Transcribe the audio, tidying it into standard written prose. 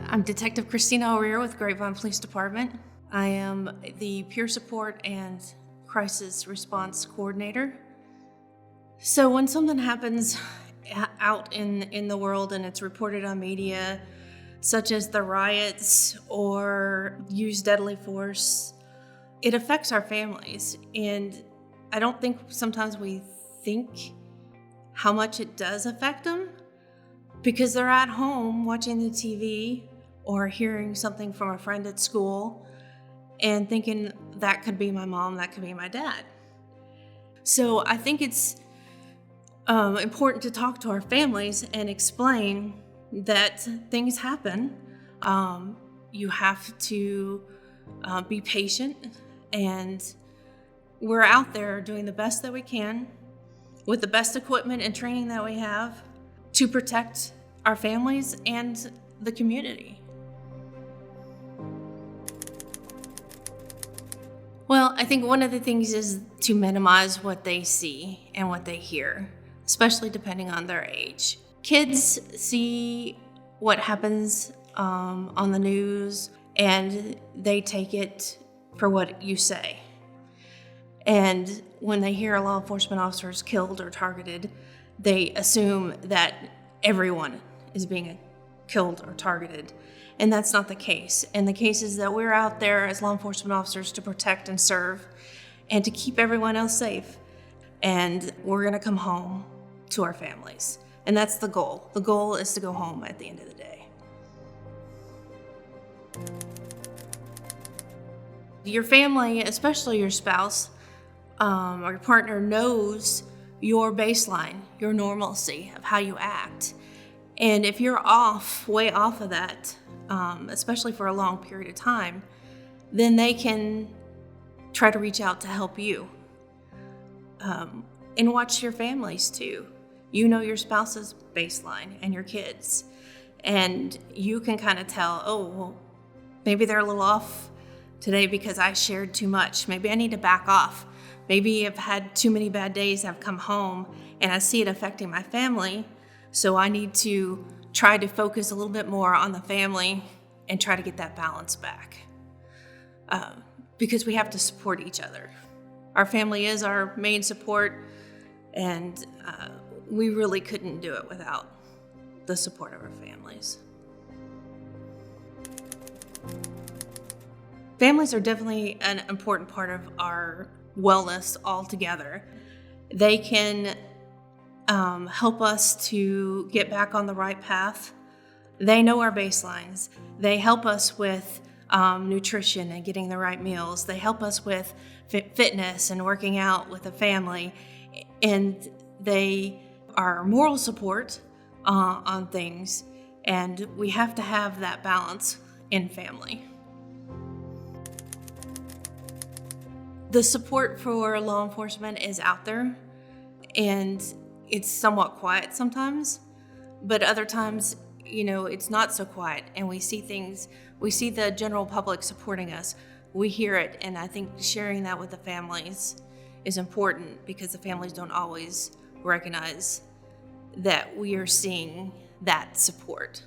I'm Detective Christina O'Rear with Grapevine Police Department. I am the peer support and crisis response coordinator. So when something happens out in the world and it's reported on media, such as the riots or use deadly force, it affects our families. And I don't think sometimes we think how much it does affect them because they're at home watching the TV or hearing something from a friend at school and thinking that could be my mom, that could be my dad. So I think it's important to talk to our families and explain that things happen. You have to be patient, and we're out there doing the best that we can with the best equipment and training that we have to protect our families and the community. Well, I think one of the things is to minimize what they see and what they hear, especially depending on their age. Kids see what happens on the news and they take it for what you say. And when they hear a law enforcement officer is killed or targeted, they assume that everyone is being killed or targeted. And that's not the case. And the case is that we're out there as law enforcement officers to protect and serve and to keep everyone else safe. And we're gonna come home to our families. And that's the goal. The goal is to go home at the end of the day. Your family, especially your spouse or your partner, knows your baseline, your normalcy of how you act. And if you're way off of that, especially for a long period of time, then they can try to reach out to help you. And watch your families too. You know your spouse's baseline and your kids. And you can kind of tell, oh, well, maybe they're a little off today because I shared too much. Maybe I need to back off. Maybe I've had too many bad days. I've come home and I see it affecting my family. So I need to try to focus a little bit more on the family and try to get that balance back. Because we have to support each other. Our family is our main support, and we really couldn't do it without the support of our families. Families are definitely an important part of our wellness altogether. They can help us to get back on the right path. They know our baselines. They help us with nutrition and getting the right meals. They help us with fitness and working out with the family. And they are moral support on things. And we have to have that balance in family. The support for law enforcement is out there, and it's somewhat quiet sometimes, but other times, it's not so quiet, and we see the general public supporting us. We hear it, and I think sharing that with the families is important because the families don't always recognize that we are seeing that support.